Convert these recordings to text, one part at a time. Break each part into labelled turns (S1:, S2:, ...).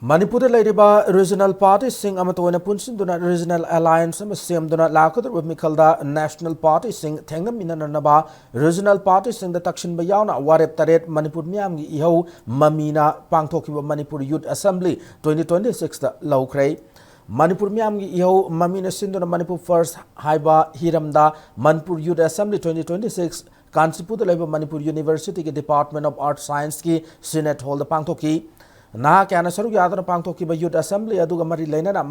S1: Manipur regional party sing amatoina punsin duna regional alliance sem duna lakodur mikhalda national party sing thengnam inanaba regional party sing the takshin bayauna warep taret Manipur miam gi iho mamina pangthokiba Manipur Youth Assembly 2026 da lawkrai Manipur miam gi iho mamina sinduna Manipur first haiba hiramda Manipur Youth Assembly 2026 Kansipur da Manipur University ke Department of Art Science ki Senate hall da pangthoki na kya na saru yadana pangthoki ba Youth Assembly aduga mari lainana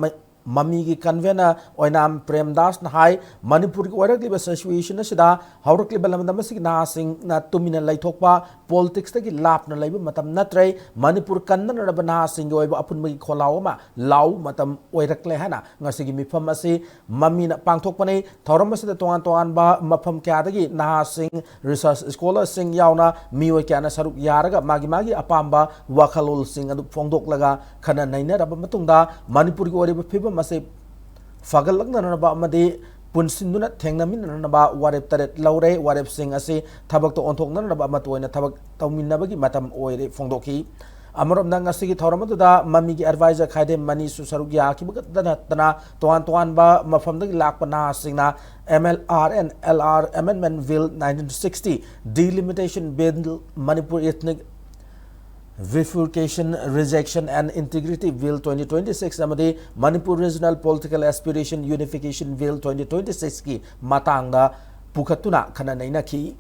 S1: Mamee ki convener oinam Premdas na hai Manipur ki oirak liba situation asida haurak liba lamda masig na sing na tumina laithokpa politics ta ki lap na laiba matam natrai Manipur kanna na ba na sing oiba apun magi kholaw ma law matam oirak le hana ngasigi mifam ase Mamee na pangthokpa nei thoram asida toan ba mafam kya dagi na sing research scholar sing yauna mioi kya na saruk yaraga magi apamba wakhalol sing adu phongdok laga khana naina raba matungda Manipur ki oriba phibam mase fagal lagna ba amade punsinduna thengnamin na ba warep taret laure warep sing ase thabak to onthok na ba matoina thabak tawmin ba gi matam oire phongdoki amarom nang asigi thoramadu da Mamee gi advisor khaide mani su sarugya ki bugdana tana toan ba mafam da lakpana singna MLR and LR Amendment Bill 1960 Delimitation Bill Manipur Ethnic Bifurcation, Rejection and Integrity Bill 2026 amadi Manipur Regional Political Aspiration Unification Bill 2026 ki matang da pukatuna khana naina ki